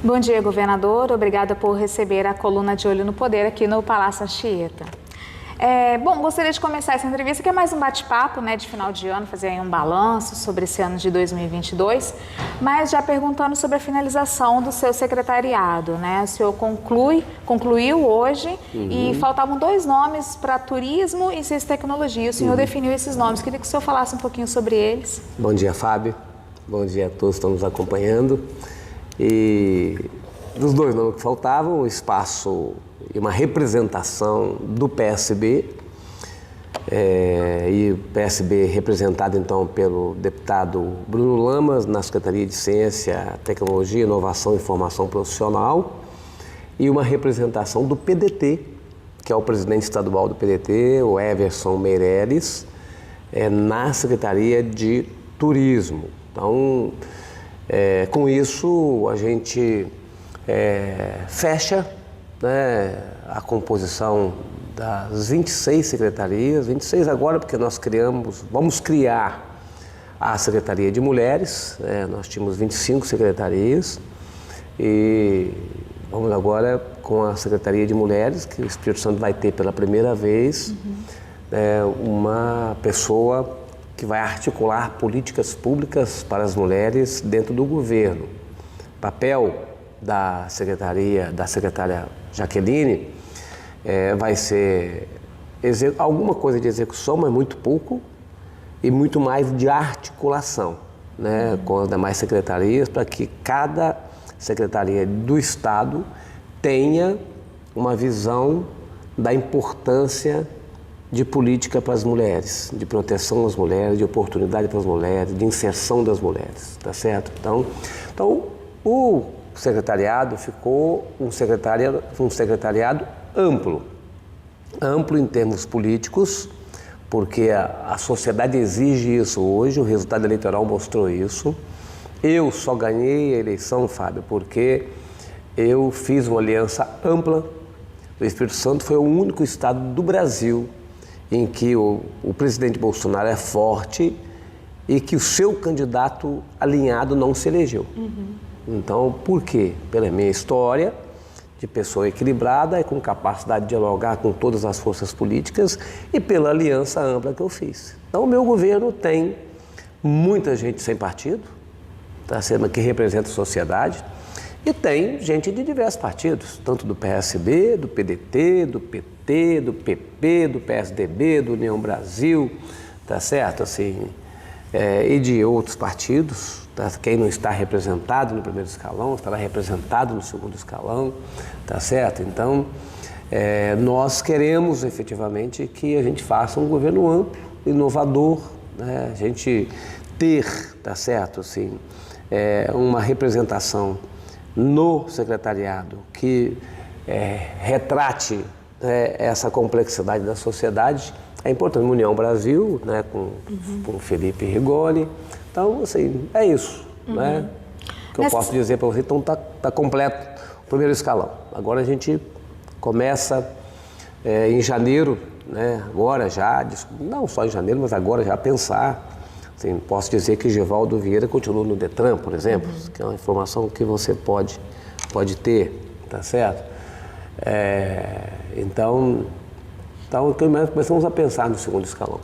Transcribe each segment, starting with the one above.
Bom dia, governador. Obrigada por receber a coluna de Olho no Poder aqui no Palácio Anchieta. Bom, gostaria de começar essa entrevista, que é mais um bate-papo, né, de final de ano, fazer aí um balanço sobre esse ano de 2022, mas já perguntando sobre a finalização do seu secretariado, né? O senhor concluiu hoje e faltavam 2 nomes para turismo e ciência e tecnologia. O senhor definiu esses nomes. Queria que o senhor falasse um pouquinho sobre eles. Bom dia, Fábio. Bom dia a todos que estão nos acompanhando. E dos 2 nomes que faltavam, o espaço e uma representação do PSB, e o PSB representado então pelo deputado Bruno Lamas na Secretaria de Ciência, Tecnologia, Inovação e Formação Profissional, e uma representação do PDT, que é o presidente estadual do PDT, o Everson Meireles, na Secretaria de Turismo. Então, com isso a gente fecha, né, a composição das 26 secretarias, 26 agora porque vamos criar a Secretaria de Mulheres, nós tínhamos 25 secretarias e vamos agora com a Secretaria de Mulheres, que o Espírito Santo vai ter pela primeira vez uma pessoa que vai articular políticas públicas para as mulheres dentro do governo. Papel da secretária Jaqueline vai ser alguma coisa de execução, mas muito pouco, e muito mais de articulação, né, com as demais secretarias, para que cada secretaria do Estado tenha uma visão da importância de política para as mulheres, de proteção às mulheres, de oportunidade para as mulheres, de inserção das mulheres, tá certo? Então o secretariado ficou um secretariado amplo em termos políticos, porque a sociedade exige isso hoje, o resultado eleitoral mostrou isso. Eu só ganhei a eleição, Fábio, porque eu fiz uma aliança ampla. O Espírito Santo foi o único estado do Brasil em que o presidente Bolsonaro é forte e que o seu candidato alinhado não se elegeu. Então, por quê? Pela minha história de pessoa equilibrada e com capacidade de dialogar com todas as forças políticas e pela aliança ampla que eu fiz. Então, o meu governo tem muita gente sem partido, tá sendo que representa a sociedade, e tem gente de diversos partidos, tanto do PSB, do PDT, do PT, do PP, do PSDB, do União Brasil, tá certo? Assim, e de outros partidos, tá? Quem não está representado no primeiro escalão estará representado no segundo escalão, tá certo? Então, nós queremos efetivamente que a gente faça um governo amplo, inovador, né? A gente ter, tá certo? Assim, uma representação no secretariado que retrate essa complexidade da sociedade é importante. União Brasil, né, com o Felipe Rigoni. Então, assim, é isso, né, que eu posso dizer para você. Então, tá completo o primeiro escalão. Agora a gente começa em janeiro, né, agora já, não só em janeiro, mas agora já pensar. Assim, posso dizer que Givaldo Vieira continua no Detran, por exemplo, que é uma informação que você pode ter, tá certo? Então começamos a pensar no segundo escalão.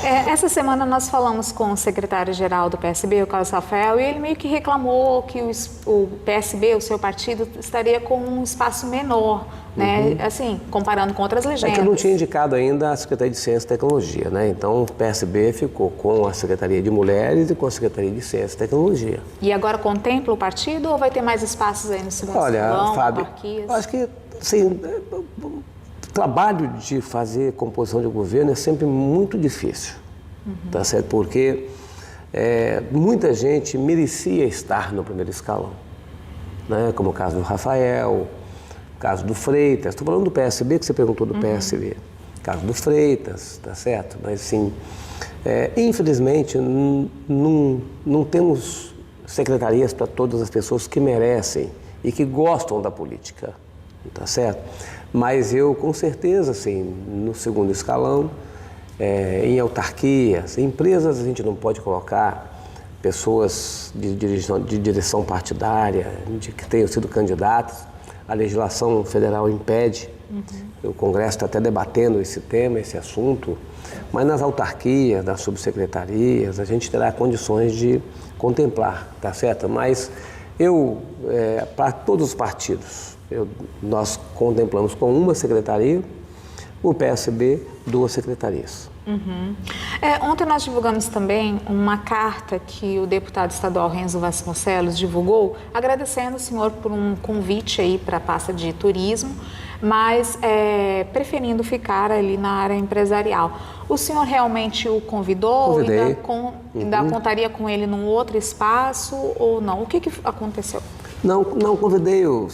Essa semana nós falamos com o secretário-geral do PSB, o Carlos Rafael, e ele meio que reclamou que o PSB, o seu partido, estaria com um espaço menor, né? Assim, comparando com outras legendas. Que eu não tinha indicado ainda a Secretaria de Ciência e Tecnologia, né? Então o PSB ficou com a Secretaria de Mulheres e com a Secretaria de Ciência e Tecnologia. E agora contempla o partido ou vai ter mais espaços aí no segundo escalão? Olha, Fábio, acho que, assim, o trabalho de fazer composição de governo é sempre muito difícil, tá certo? Porque muita gente merecia estar no primeiro escalão, né? Como o caso do Rafael, o caso do Freitas. Estou falando do PSB, que você perguntou do PSB. O caso do Freitas, tá certo? Mas, assim, infelizmente, não temos secretarias para todas as pessoas que merecem e que gostam da política, tá certo? Mas eu, com certeza, assim, no segundo escalão, em autarquias, empresas a gente não pode colocar pessoas de direção partidária, que tenham sido candidatos. A legislação federal impede, o Congresso está até debatendo esse tema, esse assunto, mas nas autarquias, nas subsecretarias, a gente terá condições de contemplar, tá certo? Mas para todos os partidos, nós contemplamos com uma secretaria, o PSB, 2 secretarias. Ontem nós divulgamos também uma carta que o deputado estadual Renzo Vasconcelos divulgou, agradecendo o senhor por um convite aí para a pasta de turismo, mas preferindo ficar ali na área empresarial. O senhor realmente o convidou? Convidei. Ainda contaria com ele num outro espaço ou não? O que aconteceu? Não convidei o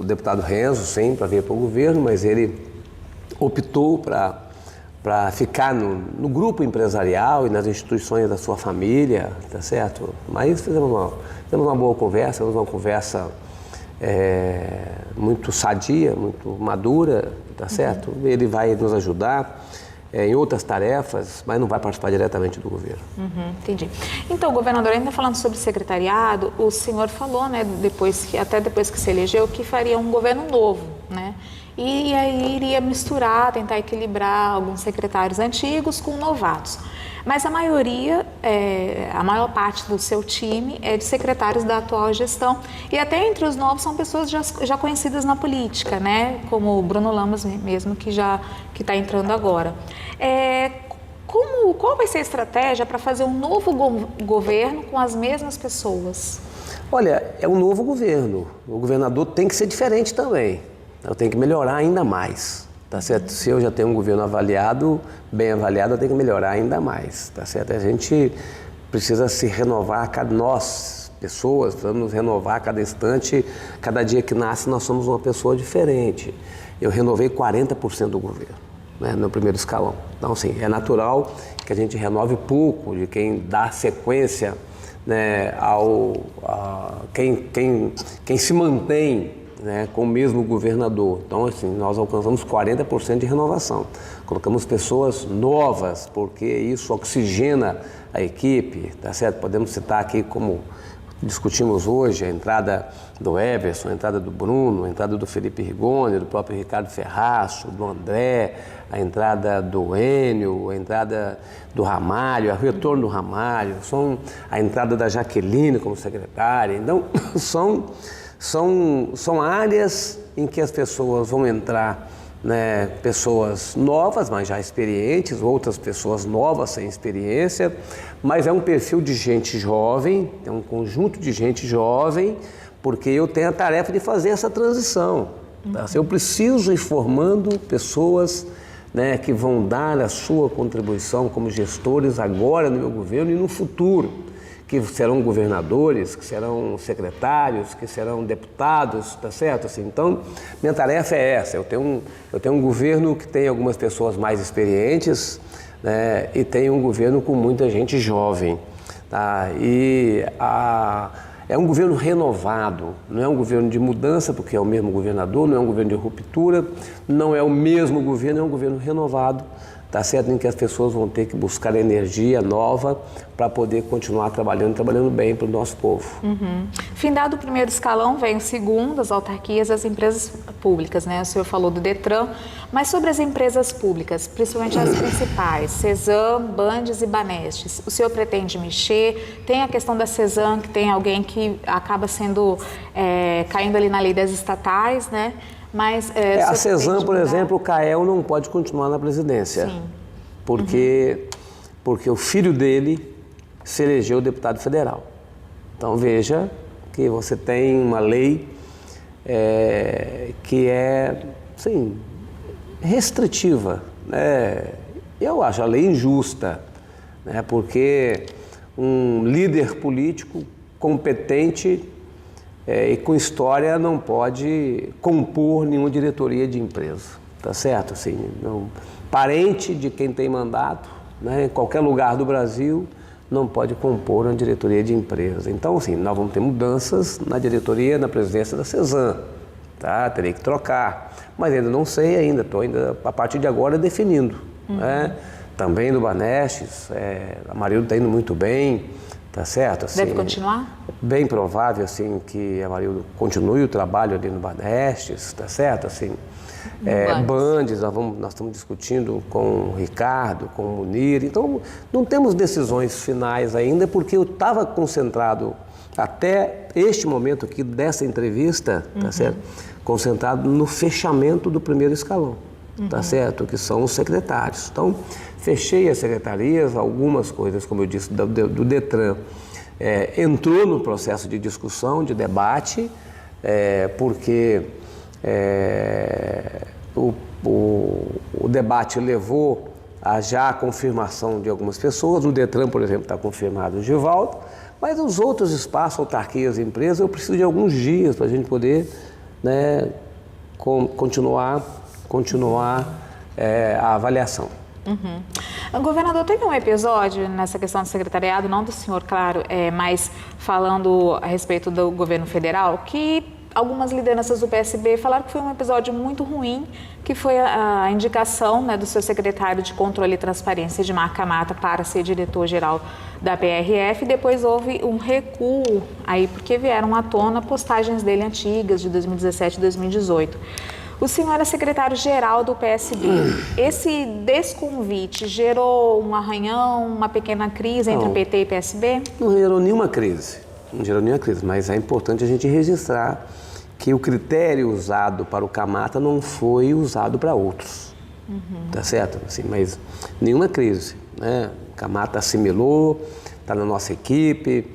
deputado Renzo, sim, para vir para o governo, mas ele optou para ficar no grupo empresarial e nas instituições da sua família, tá certo? Mas fizemos uma boa conversa, uma conversa muito sadia, muito madura, tá certo? Ele vai nos ajudar em outras tarefas, mas não vai participar diretamente do governo. Entendi. Então, governador, ainda falando sobre secretariado, o senhor falou, né, até depois que se elegeu, que faria um governo novo, né? E aí iria misturar, tentar equilibrar alguns secretários antigos com novatos. Mas a maior parte do seu time é de secretários da atual gestão. E até entre os novos são pessoas já conhecidas na política, né? Como o Bruno Lamas mesmo, que está entrando agora. Qual vai ser a estratégia para fazer um novo governo com as mesmas pessoas? Olha, é um novo governo. O governador tem que ser diferente também. Eu tenho que melhorar ainda mais, tá certo? Se eu já tenho um governo bem avaliado, eu tenho que melhorar ainda mais, tá certo? A gente precisa se renovar, nós, pessoas, precisamos nos renovar a cada instante, cada dia que nasce nós somos uma pessoa diferente. Eu renovei 40% do governo, né, no primeiro escalão. Então, assim, é natural que a gente renove pouco de quem dá sequência, né, quem se mantém, né, com o mesmo governador. Então, assim, nós alcançamos 40% de renovação. Colocamos pessoas novas, porque isso oxigena a equipe, tá certo? Podemos citar aqui, como discutimos hoje, a entrada do Everson, a entrada do Bruno, a entrada do Felipe Rigoni, do próprio Ricardo Ferraço, do André, a entrada do Enio, a entrada do Ramalho, o retorno do Ramalho, a entrada da Jaqueline como secretária. Então, são áreas em que as pessoas vão entrar, né, pessoas novas, mas já experientes, outras pessoas novas sem experiência, mas é um perfil de gente jovem, é um conjunto de gente jovem, porque eu tenho a tarefa de fazer essa transição. Tá? Eu preciso ir formando pessoas, né, que vão dar a sua contribuição como gestores agora no meu governo e no futuro, que serão governadores, que serão secretários, que serão deputados, tá certo? Assim, então, minha tarefa é essa. Eu tenho um governo que tem algumas pessoas mais experientes, né, e tem um governo com muita gente jovem, tá? É um governo renovado, não é um governo de mudança, porque é o mesmo governador, não é um governo de ruptura, não é o mesmo governo, é um governo renovado, tá certo? Em que as pessoas vão ter que buscar energia nova para poder continuar trabalhando bem para o nosso povo. Findado o primeiro escalão, vem o segundo, as autarquias, as empresas públicas, né? O senhor falou do Detran, mas sobre as empresas públicas, principalmente as principais, Cesam, Bandes e Banestes, o senhor pretende mexer? Tem a questão da Cesam, que tem alguém que acaba caindo ali na lei das estatais, né? Mas, a Cesam, por exemplo, o Cael não pode continuar na presidência. Sim. Porque o filho dele se elegeu deputado federal. Então veja que você tem uma lei que é, sim, restritiva, né? Eu acho a lei injusta, né? Porque um líder político competente e com história não pode compor nenhuma diretoria de empresa, tá certo? Assim, parente de quem tem mandato, né, em qualquer lugar do Brasil, não pode compor uma diretoria de empresa. Então, assim, nós vamos ter mudanças na diretoria, na presidência da Cesam, tá? Terei que trocar, mas ainda não sei ainda, estou ainda, a partir de agora, definindo, né? Também do Banestes, a Marildo está indo muito bem, tá certo? Assim, Deve continuar? Bem provável, assim, que a Marildo continue o trabalho ali no Banestes, tá certo? Assim, Bandes, nós estamos discutindo com o Ricardo, com o Munir, então não temos decisões finais ainda, porque eu estava concentrado até este momento aqui dessa entrevista, tá certo? Concentrado no fechamento do primeiro escalão, tá certo? Que são os secretários. Então, fechei as secretarias, algumas coisas, como eu disse, do Detran, entrou no processo de discussão, de debate, porque o debate levou a já a confirmação de algumas pessoas. O Detran, por exemplo, está confirmado de volta, mas os outros espaços, autarquias e empresas, eu preciso de alguns dias para a gente poder, né, continuar a avaliação. O governador, teve um episódio nessa questão do secretariado, não do senhor, claro, mas falando a respeito do governo federal, que algumas lideranças do PSB falaram que foi um episódio muito ruim, que foi a indicação, né, do seu secretário de Controle e Transparência, Edmar Camata, para ser diretor-geral da PRF. Depois houve um recuo aí, porque vieram à tona postagens dele antigas, de 2017 e 2018. O senhor é secretário-geral do PSB. Esse desconvite gerou um arranhão, uma pequena crise entre o PT e PSB? Não gerou nenhuma crise, mas é importante a gente registrar que o critério usado para o Camata não foi usado para outros, tá certo? Assim, mas nenhuma crise, né? O Camata assimilou, está na nossa equipe,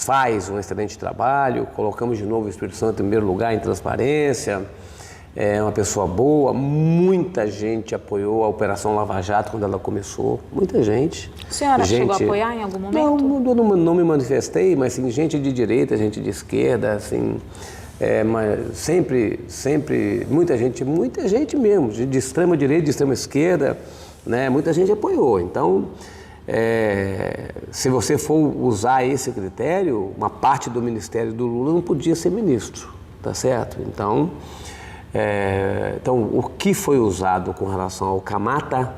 faz um excelente trabalho, colocamos de novo o Espírito Santo em primeiro lugar em transparência, é uma pessoa boa, muita gente apoiou a Operação Lava Jato quando ela começou, muita gente. A senhora chegou a apoiar em algum momento? Não me manifestei, mas sim, gente de direita, gente de esquerda, assim, mas sempre, muita gente mesmo, de extrema direita, de extrema esquerda, né, muita gente apoiou. Então, se você for usar esse critério, uma parte do ministério do Lula não podia ser ministro, tá certo? Então, o que foi usado com relação ao Camata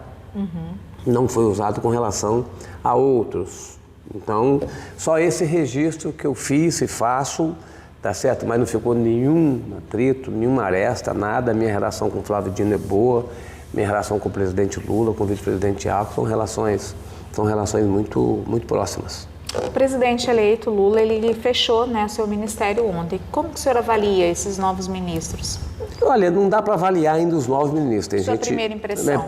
não foi usado com relação a outros. Então, só esse registro que eu fiz e faço, tá certo? Mas não ficou nenhum atrito, nenhuma aresta, nada. Minha relação com o Flávio Dino é boa, minha relação com o presidente Lula, com o vice-presidente Alckmin, são relações muito, muito próximas. O presidente eleito, Lula, ele fechou, né, o seu ministério ontem. Como que o senhor avalia esses novos ministros? Olha, não dá para avaliar ainda os novos ministros. Sua primeira impressão? Minha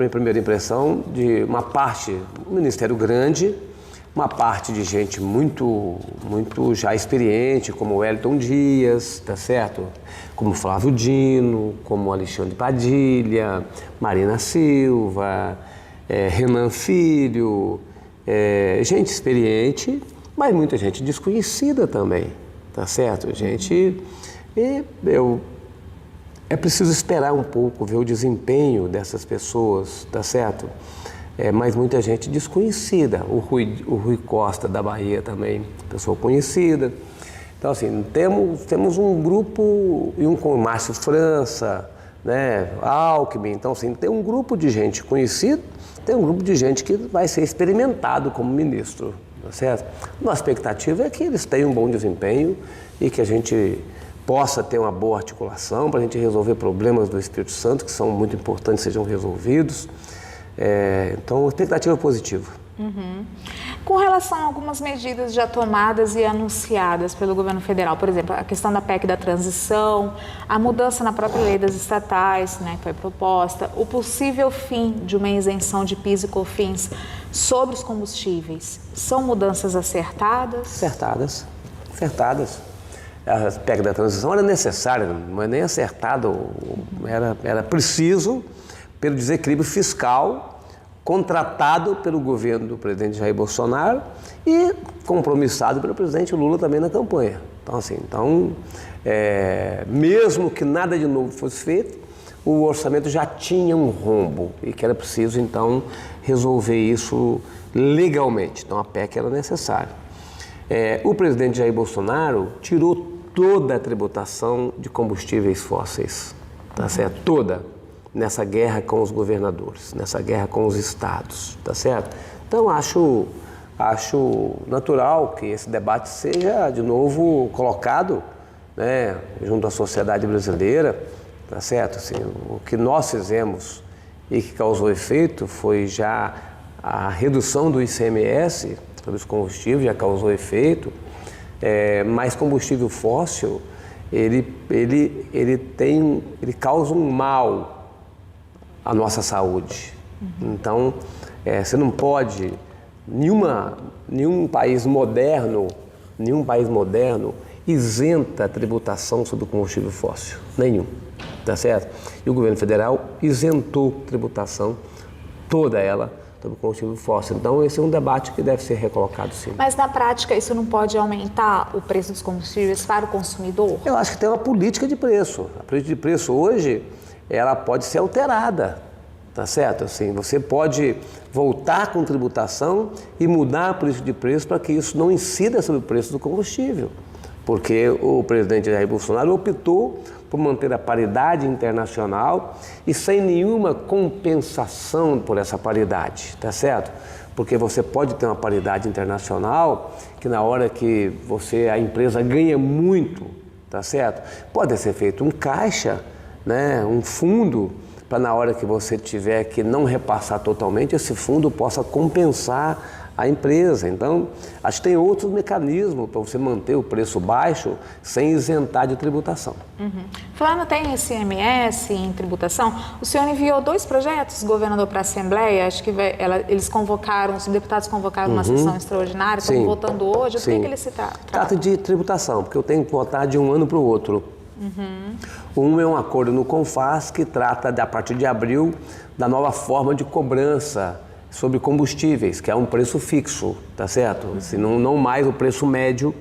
primeira impressão de uma parte, um ministério grande, uma parte de gente muito já experiente, como Wellington Dias, tá certo? Como Flávio Dino, como Alexandre Padilha, Marina Silva, Renan Filho, gente experiente, mas muita gente desconhecida também, tá certo? É preciso esperar um pouco, ver o desempenho dessas pessoas, tá certo? Mas muita gente desconhecida. O Rui Costa da Bahia também, pessoa conhecida. Então, assim, temos um grupo, com o Márcio França, né, Alckmin. Então, assim, tem um grupo de gente conhecida, tem um grupo de gente que vai ser experimentado como ministro, tá certo? Nossa expectativa é que eles tenham um bom desempenho e que a gente possa ter uma boa articulação para a gente resolver problemas do Espírito Santo, que são muito importantes, sejam resolvidos. Então, a expectativa é positiva. Com relação a algumas medidas já tomadas e anunciadas pelo governo federal, por exemplo, a questão da PEC da transição, a mudança na própria lei das estatais, né, que foi proposta, o possível fim de uma isenção de PIS e COFINS sobre os combustíveis, são mudanças acertadas? Acertadas. A PEC da transição era necessária, não é nem acertada, era preciso, pelo desequilíbrio fiscal contratado pelo governo do presidente Jair Bolsonaro e compromissado pelo presidente Lula também na campanha. Então, assim, mesmo que nada de novo fosse feito, o orçamento já tinha um rombo e que era preciso, então, resolver isso legalmente. Então, a PEC era necessária. O presidente Jair Bolsonaro tirou toda a tributação de combustíveis fósseis, tá certo? Toda. Nessa guerra com os governadores, nessa guerra com os estados, tá certo? Então, acho natural que esse debate seja, de novo, colocado, né, junto à sociedade brasileira, tá certo? Assim, o que nós fizemos e que causou efeito foi já a redução do ICMS sobre os combustíveis, já causou efeito, mas combustível fóssil, ele causa um mal à nossa saúde. Então, você não pode, nenhum país moderno isenta a tributação sobre o combustível fóssil, nenhum, tá certo? E o governo federal isentou tributação, toda ela, sobre o combustível fóssil. Então, esse é um debate que deve ser recolocado, sim. Mas, na prática, isso não pode aumentar o preço dos combustíveis para o consumidor? Eu acho que tem uma política de preço. A política de preço hoje, ela pode ser alterada, tá certo? Assim, você pode voltar com tributação e mudar a política de preço para que isso não incida sobre o preço do combustível. Porque o presidente Jair Bolsonaro optou por manter a paridade internacional e sem nenhuma compensação por essa paridade, tá certo? Porque você pode ter uma paridade internacional que na hora que a empresa ganha muito, tá certo? Pode ser feito um caixa, né, um fundo, para na hora que você tiver que não repassar totalmente, esse fundo possa compensar a empresa. Então, acho que tem outros mecanismos para você manter o preço baixo sem isentar de tributação. Falando até em ICMS, em tributação, o senhor enviou 2 projetos, governador, para a Assembleia. Acho que os deputados convocaram uma sessão extraordinária, estão votando hoje. O que ele se trata? Trata de tributação, porque eu tenho que votar de um ano para o outro. Um é um acordo no CONFAS que trata, a partir de abril, da nova forma de cobrança sobre combustíveis, que é um preço fixo, tá certo? Se não mais o preço médio,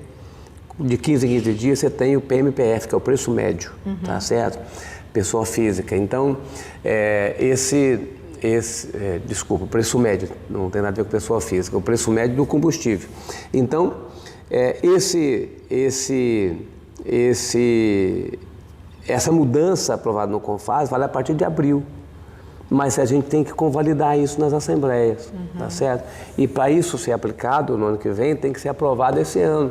de 15 em 15 dias você tem o PMPF, que é o preço médio, tá certo? Pessoa física. Então, desculpa, o preço médio, não tem nada a ver com pessoa física, o preço médio do combustível. Então, essa mudança aprovada no CONFAS vale a partir de abril. Mas a gente tem que convalidar isso nas assembleias, tá certo? E para isso ser aplicado no ano que vem, tem que ser aprovado esse ano.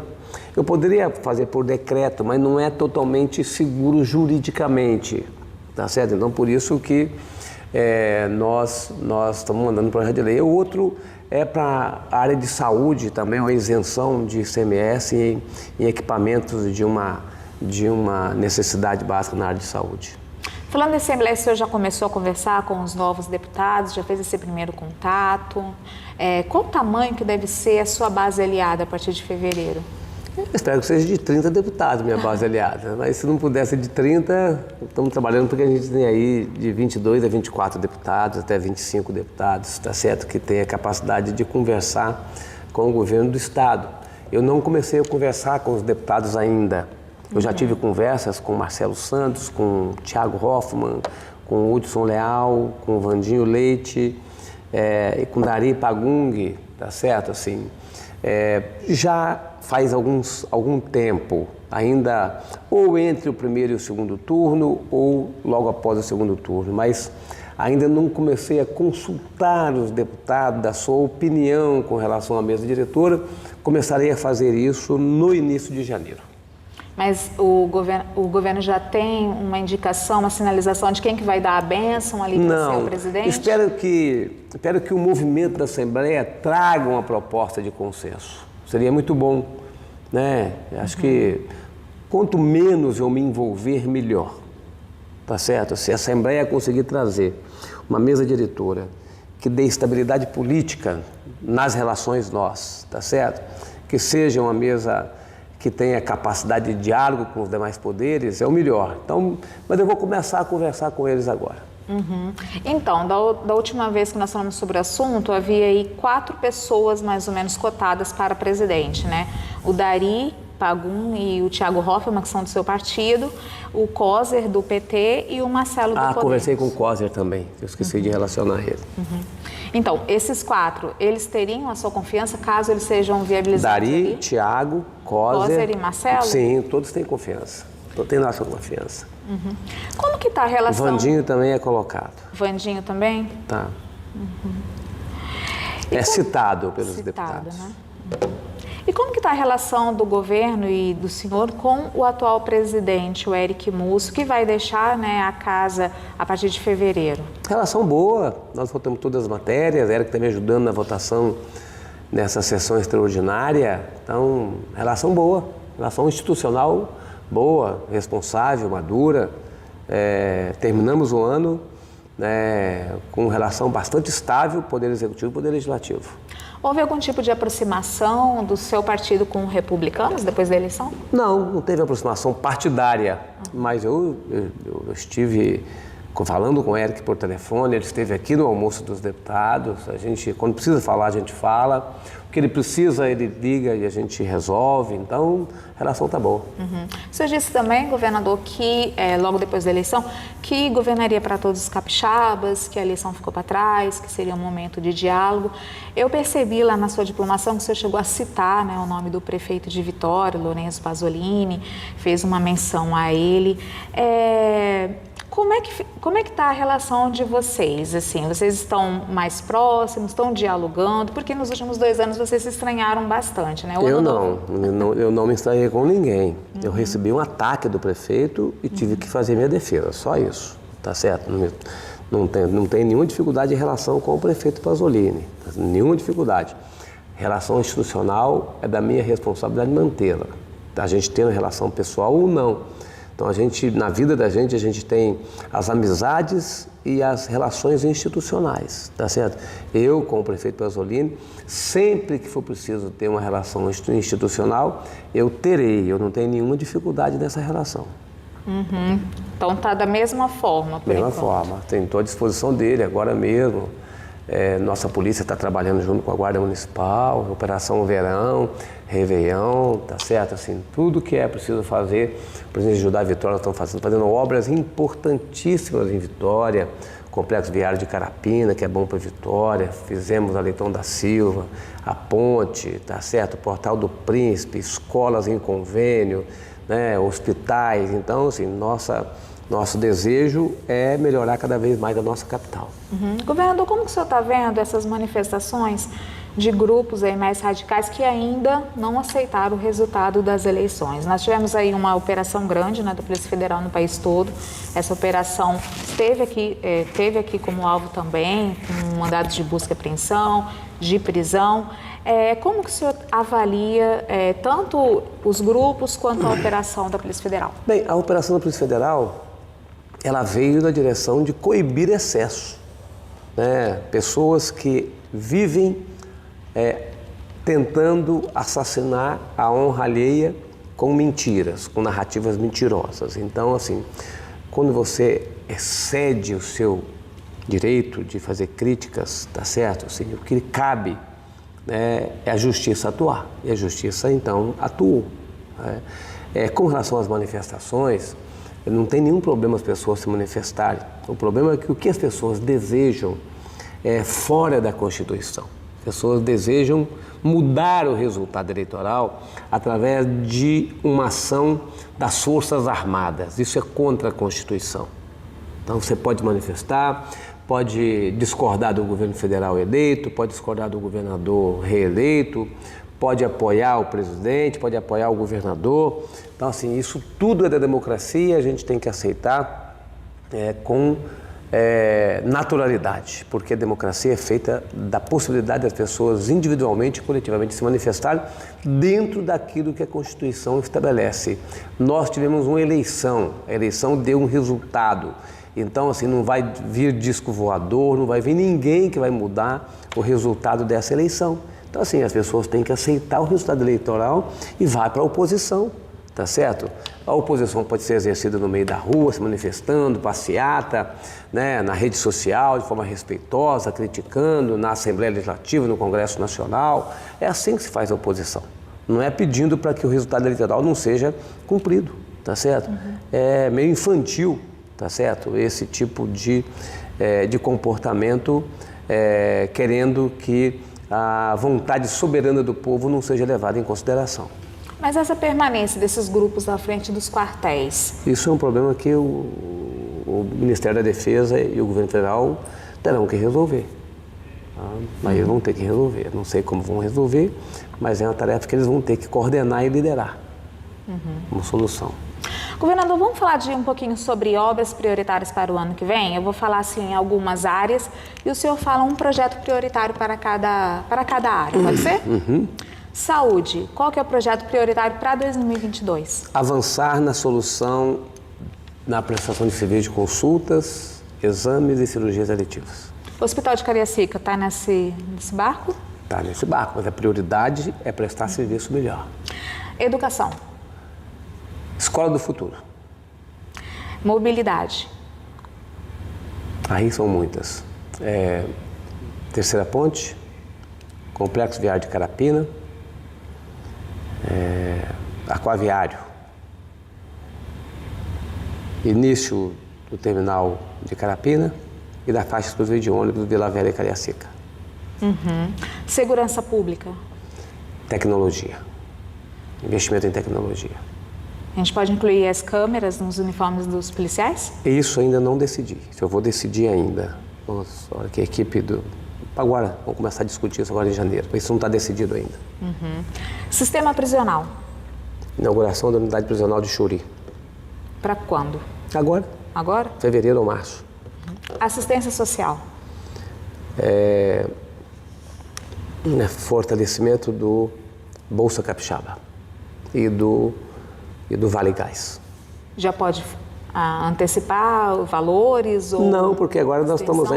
Eu poderia fazer por decreto, mas não é totalmente seguro juridicamente, tá certo? Então, por isso que nós estamos mandando um projeto de lei. O outro é para a área de saúde também, uma isenção de ICMS em equipamentos de uma necessidade básica na área de saúde. Falando em Assembleia, o senhor já começou a conversar com os novos deputados, já fez esse primeiro contato? Qual o tamanho que deve ser a sua base aliada a partir de fevereiro? Eu espero que seja de 30 deputados, minha base aliada. Mas se não puder ser de 30, estamos trabalhando porque a gente tem aí de 22 a 24 deputados, até 25 deputados, tá certo? Que tem a capacidade de conversar com o governo do Estado. Eu não comecei a conversar com os deputados ainda. Eu já tive conversas com Marcelo Santos, com Thiago Hoffmann, com Hudson Leal, com Vandinho Leite, e com Dari Pagung, tá certo? Assim, já faz algum tempo, ainda ou entre o primeiro e o segundo turno, ou logo após o segundo turno, mas ainda não comecei a consultar os deputados da sua opinião com relação à mesa diretora. Começarei a fazer isso no início de janeiro. Mas o governo já tem uma indicação, uma sinalização de quem que vai dar a bênção ali para ser o presidente? Espero que o movimento da Assembleia traga uma proposta de consenso. Seria muito bom, né? Acho que quanto menos eu me envolver, melhor. Tá certo? Se a Assembleia conseguir trazer uma mesa diretora que dê estabilidade política nas relações tá certo? Que seja uma mesa que tenha capacidade de diálogo com os demais poderes, é o melhor. Então, mas eu vou começar a conversar com eles agora. Então, da última vez que nós falamos sobre o assunto, havia aí 4 pessoas mais ou menos cotadas para presidente, né? O Dari Pagung e o Thiago Hoffmann, que são do seu partido, o Coser do PT e o Marcelo do Podemos. Conversei com o Coser também, eu esqueci de relacionar ele. Então, esses 4, eles teriam a sua confiança caso eles sejam viabilizados? Dari, ali? Thiago, Coser e Marcelo? Sim, todos têm confiança. Tem nossa confiança. Como que está a relação? Vandinho também é colocado. Vandinho também? Tá. citado pelos deputados. Né? E como que está a relação do governo e do senhor com o atual presidente, o Eric Musso, que vai deixar, né, a casa a partir de fevereiro? Relação boa, nós votamos todas as matérias, Eric está me ajudando na votação nessa sessão extraordinária, então, relação boa, relação institucional boa, responsável, madura. Terminamos o ano com relação bastante estável, Poder Executivo e Poder Legislativo. Houve algum tipo de aproximação do seu partido com republicanos depois da eleição? Não teve aproximação partidária, mas eu estive falando com o Eric por telefone, ele esteve aqui no almoço dos deputados, a gente, quando precisa falar, a gente fala, o que ele precisa, ele liga e a gente resolve, então a relação está boa. O senhor disse também, governador, que logo depois da eleição, que governaria para todos os capixabas, que a eleição ficou para trás, que seria um momento de diálogo. Eu percebi lá na sua diplomação que o senhor chegou a citar, né, o nome do prefeito de Vitória, Lourenço Pasolini, fez uma menção a ele. Como é que está a relação de vocês? Assim, vocês estão mais próximos, estão dialogando? Porque nos últimos 2 anos vocês se estranharam bastante, né? Eu não me estranhei com ninguém. Eu recebi um ataque do prefeito e tive que fazer minha defesa, só isso, tá certo? Não tem nenhuma dificuldade em relação com o prefeito Pasolini, nenhuma dificuldade. Relação institucional é da minha responsabilidade mantê-la. A gente tendo relação pessoal ou não. Então, na vida da gente, a gente tem as amizades e as relações institucionais, tá certo? Eu, com o prefeito Pasolini, sempre que for preciso ter uma relação institucional, eu terei, eu não tenho nenhuma dificuldade nessa relação. Então, está da mesma forma, por mesma enquanto. forma, estou à disposição dele agora mesmo. Nossa polícia está trabalhando junto com a Guarda Municipal, Operação Verão, Réveillon, tá certo? Assim, tudo que é preciso fazer para a gente ajudar a Vitória, nós estamos fazendo obras importantíssimas em Vitória, Complexo Viário de Carapina, que é bom para Vitória, fizemos a Leitão da Silva, a ponte, tá certo? O Portal do Príncipe, escolas em convênio, né? Hospitais, então, assim, nosso desejo é melhorar cada vez mais a nossa capital. Governador, como que o senhor está vendo essas manifestações de grupos aí mais radicais que ainda não aceitaram o resultado das eleições? Nós tivemos aí uma operação grande, né, da Polícia Federal no país todo. Essa operação teve aqui como alvo também um mandado de busca e apreensão, de prisão. Como que o senhor avalia tanto os grupos quanto a operação da Polícia Federal? Bem, a operação da Polícia Federal, ela veio na direção de coibir excesso, né? Pessoas que vivem tentando assassinar a honra alheia com mentiras, com narrativas mentirosas. Então, assim, quando você excede o seu direito de fazer críticas, tá certo? Assim, o que cabe, né, é a justiça atuar. E a justiça, então, atuou. Com relação às manifestações, não tem nenhum problema as pessoas se manifestarem. O problema é que o que as pessoas desejam é fora da Constituição. As pessoas desejam mudar o resultado eleitoral através de uma ação das Forças Armadas. Isso é contra a Constituição. Então você pode manifestar, pode discordar do governo federal eleito, pode discordar do governador reeleito, pode apoiar o presidente, pode apoiar o governador. Então, assim, isso tudo é da democracia, a gente tem que aceitar com naturalidade, porque a democracia é feita da possibilidade das pessoas individualmente e coletivamente se manifestarem dentro daquilo que a Constituição estabelece. Nós tivemos uma eleição, a eleição deu um resultado. Então, assim, não vai vir disco voador, não vai vir ninguém que vai mudar o resultado dessa eleição. Então, assim, as pessoas têm que aceitar o resultado eleitoral e vai para a oposição, tá certo? A oposição pode ser exercida no meio da rua, se manifestando, passeata, né, na rede social, de forma respeitosa, criticando, na Assembleia Legislativa, no Congresso Nacional. É assim que se faz a oposição. Não é pedindo para que o resultado eleitoral não seja cumprido, tá certo? É meio infantil, tá certo? Esse tipo de comportamento querendo que a vontade soberana do povo não seja levada em consideração. Mas essa permanência desses grupos à frente dos quartéis? Isso é um problema que o Ministério da Defesa e o governo federal terão que resolver. Tá? Aí eles vão ter que resolver. Não sei como vão resolver, mas é uma tarefa que eles vão ter que coordenar e liderar. Uma solução. Governador, vamos falar de um pouquinho sobre obras prioritárias para o ano que vem? Eu vou falar assim algumas áreas e o senhor fala um projeto prioritário para cada área, pode ser? Saúde, qual que é o projeto prioritário para 2022? Avançar na solução na prestação de serviço de consultas, exames e cirurgias eletivas. O Hospital de Cariacica está nesse barco? Está nesse barco, mas a prioridade é prestar serviço melhor. Educação. Escola do futuro. Mobilidade. Aí são muitas. Terceira ponte, complexo viário de Carapina, aquaviário, início do terminal de Carapina e da faixa exclusiva de ônibus Vila Velha e Cariacica. Segurança pública. Tecnologia. Investimento em tecnologia. A gente pode incluir as câmeras nos uniformes dos policiais? Isso ainda não decidi. Isso eu vou decidir ainda. Olha que a equipe do... Agora, vamos começar a discutir isso agora em janeiro. Isso não está decidido ainda. Sistema prisional. Inauguração da unidade prisional de Xuri. Para quando? Agora, Agora? fevereiro ou março. Assistência social. Fortalecimento do Bolsa Capixaba e do Vale Gás. Já pode antecipar valores? Ou Não, porque agora nós extensão?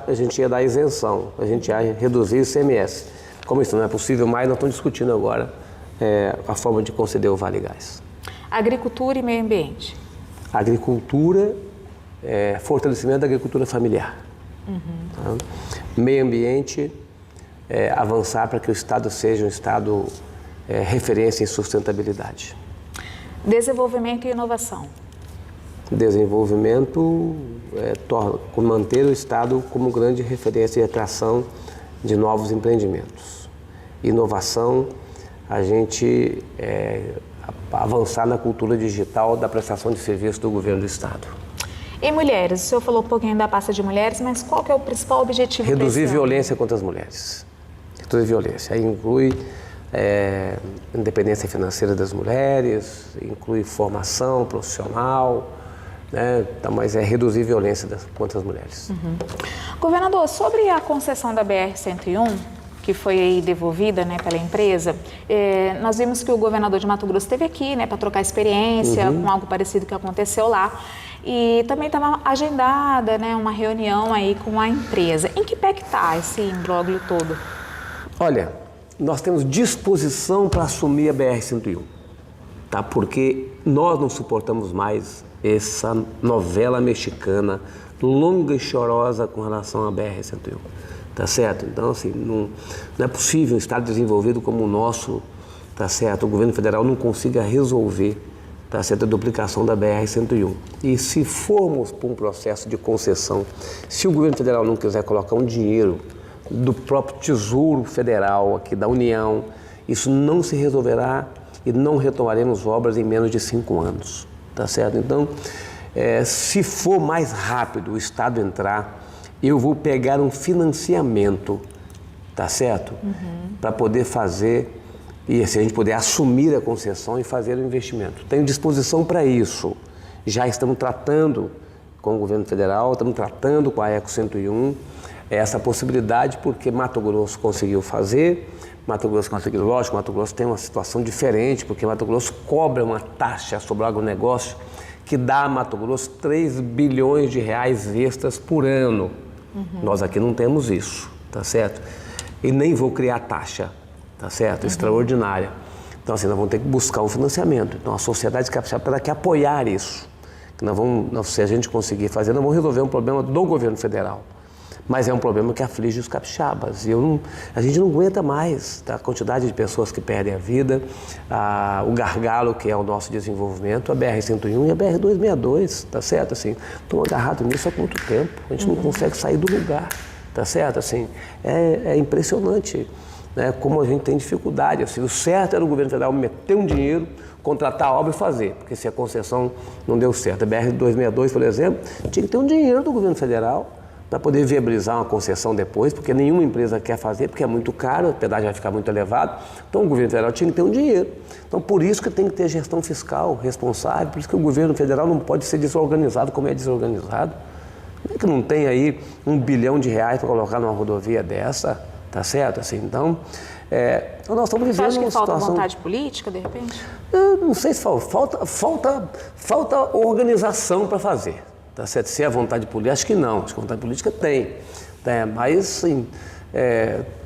a gente ia dar isenção, a gente ia reduzir o ICMS. Como isso não é possível mais, nós estamos discutindo agora a forma de conceder o Vale Gás. Agricultura e meio ambiente. Agricultura, fortalecimento da agricultura familiar. Tá? Meio ambiente, avançar para que o Estado seja um Estado referência em sustentabilidade. Desenvolvimento e inovação. Desenvolvimento, manter o Estado como grande referência e atração de novos empreendimentos. Inovação, a gente avançar na cultura digital da prestação de serviço do governo do Estado. E mulheres, o senhor falou um pouquinho da pasta de mulheres, mas qual que é o principal objetivo? Reduzir violência contra as mulheres. Reduzir violência. Aí inclui independência financeira das mulheres, inclui formação profissional, né? Então, mas é reduzir violência contra as mulheres. Governador, sobre a concessão da BR-101, que foi aí devolvida, né, pela empresa, nós vimos que o governador de Mato Grosso esteve aqui, né, para trocar experiência com algo parecido que aconteceu lá. E também estava agendada, né, uma reunião aí com a empresa. Em que pé que está esse imbróglio todo? Olha, nós temos disposição para assumir a BR-101, tá? Porque nós não suportamos mais essa novela mexicana longa e chorosa com relação à BR-101, tá certo? Então, assim, não é possível um Estado desenvolvido como o nosso, tá certo? O governo federal não consiga resolver, tá certo, a duplicação da BR-101. E se formos para um processo de concessão, se o governo federal não quiser colocar um dinheiro do próprio Tesouro Federal aqui da União, isso não se resolverá e não retomaremos obras em menos de 5 anos, tá certo? Então, se for mais rápido o Estado entrar, eu vou pegar um financiamento, tá certo? Para poder fazer, e se a gente puder assumir a concessão e fazer o investimento. Tenho disposição para isso. Já estamos tratando com o governo federal, estamos tratando com a Eco 101, essa possibilidade, porque Mato Grosso conseguiu fazer, Mato Grosso conseguiu, lógico, Mato Grosso tem uma situação diferente, porque Mato Grosso cobra uma taxa sobre o agronegócio que dá a Mato Grosso 3 bilhões de reais extras por ano. Nós aqui não temos isso, tá certo? E nem vou criar taxa, tá certo? Extraordinária. Então, assim, nós vamos ter que buscar um financiamento. Então, a sociedade capixaba terá que apoiar isso. Que se a gente conseguir fazer, nós vamos resolver um problema do governo federal. Mas é um problema que aflige os capixabas. E a gente não aguenta mais, tá? A quantidade de pessoas que perdem a vida, o gargalo que é o nosso desenvolvimento, a BR-101 e a BR-262, tá certo? Assim, estamos agarrados nisso há muito tempo, a gente não consegue sair do lugar, tá certo? Assim, é impressionante, né, como a gente tem dificuldade. Assim, o certo era o governo federal meter um dinheiro, contratar a obra e fazer, porque se a concessão não deu certo, a BR-262, por exemplo, tinha que ter um dinheiro do governo federal para poder viabilizar uma concessão depois, porque nenhuma empresa quer fazer, porque é muito caro, o pedágio vai ficar muito elevado. Então o governo federal tinha que ter um dinheiro. Então por isso que tem que ter gestão fiscal responsável, por isso que o governo federal não pode ser desorganizado como é desorganizado. Como é que não tem aí R$1 bilhão para colocar numa rodovia dessa, tá certo? Assim, então nós estamos vivendo uma situação... Você acha que falta vontade política, de repente? Eu não sei se falta organização para fazer. Tá certo? Se é vontade política, acho que não. Acho que vontade política tem. Mas, assim,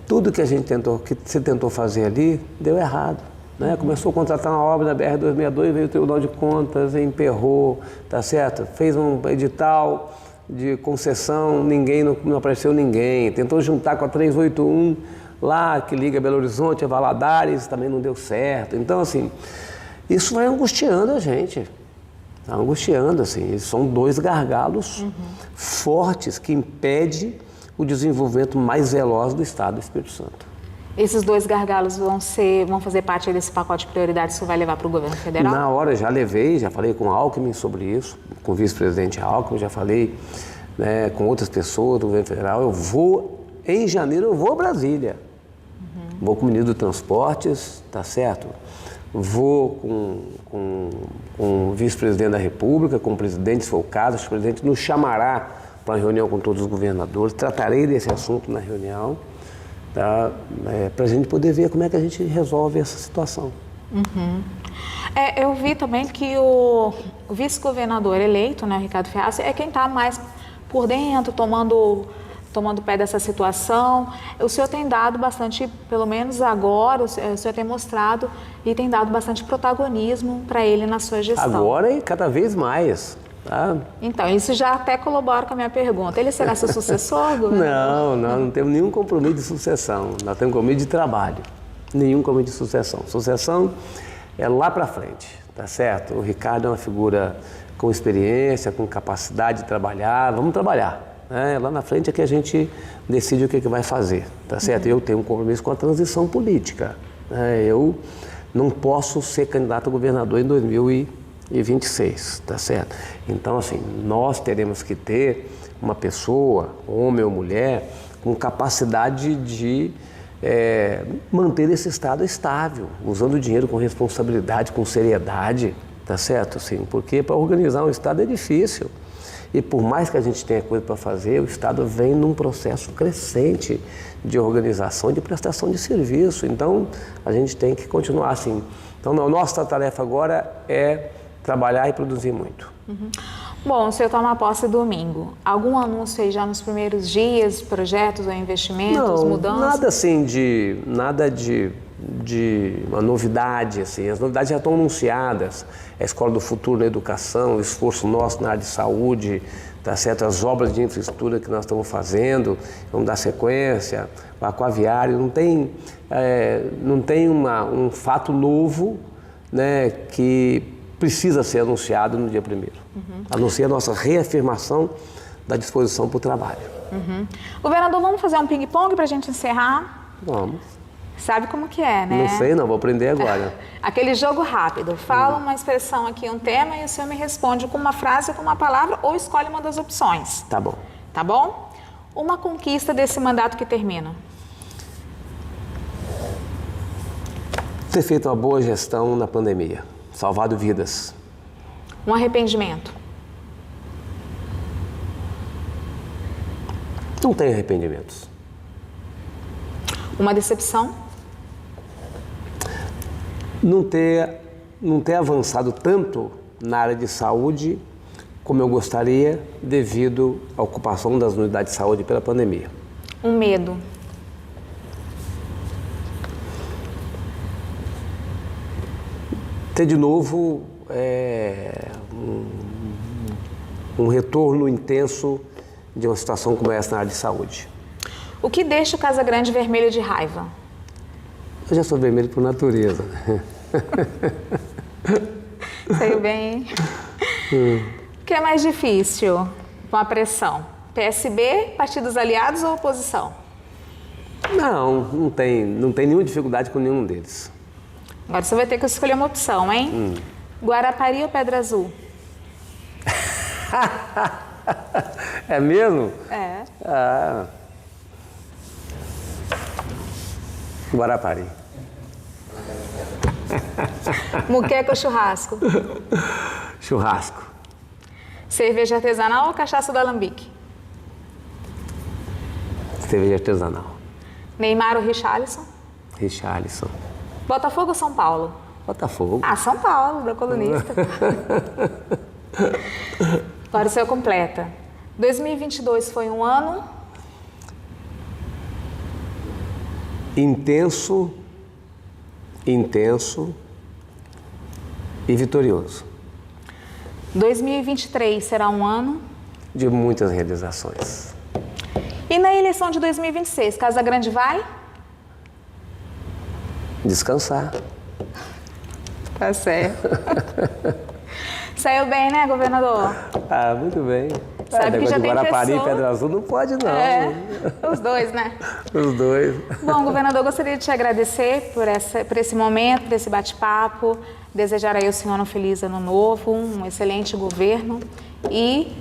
tudo que você tentou fazer ali, deu errado. Né? Começou a contratar uma obra da BR-262, veio o Tribunal de Contas, emperrou, tá certo? Fez um edital de concessão, não apareceu ninguém. Tentou juntar com a 381 lá, que liga Belo Horizonte a Valadares, também não deu certo. Então, assim, isso vai angustiando a gente. Está angustiando, assim. São dois gargalos fortes que impedem o desenvolvimento mais veloz do Estado do Espírito Santo. Esses dois gargalos vão fazer parte desse pacote de prioridades que você vai levar para o governo federal? Na hora já falei com o Alckmin sobre isso, com o vice-presidente Alckmin, já falei, né, com outras pessoas do governo federal. Em janeiro eu vou a Brasília. Vou com o ministro do Transportes, tá certo? Vou com o vice-presidente da República, com o presidente, se for o caso. O presidente nos chamará para uma reunião com todos os governadores. Tratarei desse assunto na reunião, tá? Para a gente poder ver como é que a gente resolve essa situação. Eu vi também que o vice-governador eleito, né, o Ricardo Ferraz, é quem está mais por dentro, tomando pé dessa situação. O senhor tem dado bastante, pelo menos agora, o senhor tem mostrado e tem dado bastante protagonismo para ele na sua gestão. Agora e cada vez mais. Tá? Então, isso já até colabora com a minha pergunta. Ele será seu sucessor, governador? Não temos nenhum compromisso de sucessão. Nós temos compromisso de trabalho. Nenhum compromisso de sucessão. Sucessão é lá para frente, tá certo? O Ricardo é uma figura com experiência, com capacidade de trabalhar. Vamos trabalhar. Lá na frente é que a gente decide o que vai fazer, tá certo? Eu tenho um compromisso com a transição política. Eu não posso ser candidato a governador em 2026, tá certo? Então, assim, nós teremos que ter uma pessoa, homem ou mulher, com capacidade de manter esse Estado estável, usando o dinheiro com responsabilidade, com seriedade, tá certo? Assim, porque para organizar um Estado é difícil. E por mais que a gente tenha coisa para fazer, o Estado vem num processo crescente de organização e de prestação de serviço. Então, a gente tem que continuar assim. Então, a nossa tarefa agora é trabalhar e produzir muito. Bom, o senhor toma posse domingo. Algum anúncio aí já nos primeiros dias, projetos ou investimentos, mudanças? Nada de uma novidade, assim. As novidades já estão anunciadas. A Escola do Futuro na educação, o esforço nosso na área de saúde, tá certo? As obras de infraestrutura que nós estamos fazendo, vamos dar sequência, o aquaviário, não tem um fato novo, né, que precisa ser anunciado no dia 1º. Anuncia a nossa reafirmação da disposição para o trabalho. Governador, vamos fazer um ping-pong para a gente encerrar? Vamos. Sabe como que é, né? Não sei não, vou aprender agora. Aquele jogo rápido. Fala uma expressão aqui, um tema, e o senhor me responde com uma frase, com uma palavra, ou escolhe uma das opções. Tá bom. Tá bom? Uma conquista desse mandato que termina. Ter feito uma boa gestão na pandemia. Salvado vidas. Um arrependimento. Não tenho arrependimentos. Uma decepção. Não ter avançado tanto na área de saúde como eu gostaria devido à ocupação das unidades de saúde pela pandemia. Um medo. Ter de novo um retorno intenso de uma situação como essa na área de saúde. O que deixa o Casagrande vermelho de raiva? Eu já sou vermelho por natureza. Saiu bem. O que é mais difícil com a pressão? PSB, partidos aliados ou oposição? Não tem nenhuma dificuldade com nenhum deles. Agora você vai ter que escolher uma opção, hein? Guarapari ou Pedra Azul? É mesmo? É. Ah. Guarapari. Muqueca ou churrasco? Churrasco. Cerveja artesanal ou cachaça do alambique? Cerveja artesanal. Neymar ou Richarlison? Richarlison. Botafogo ou São Paulo? Botafogo. Ah, São Paulo, da colunista. Agora o seu completa. 2022 foi um ano... Intenso e vitorioso. 2023 será um ano... De muitas realizações. E na eleição de 2026, Casa Grande vai? Descansar. Tá certo. Saiu bem, né, governador? Ah, muito bem. Sabe que já tem Guarapari pessoa... e Pedra Azul não pode, não. É, os dois, né? Os dois. Bom, governador, gostaria de te agradecer por esse momento, por esse bate-papo, desejar aí ao senhor um feliz ano novo, um excelente governo e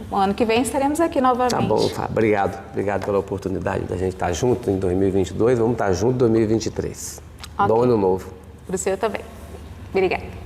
no ano que vem estaremos aqui novamente. Tá bom, Fábio. Obrigado. Obrigado pela oportunidade da gente estar junto em 2022. Vamos estar junto em 2023. Ok. Bom ano novo. Para o senhor também. Obrigada.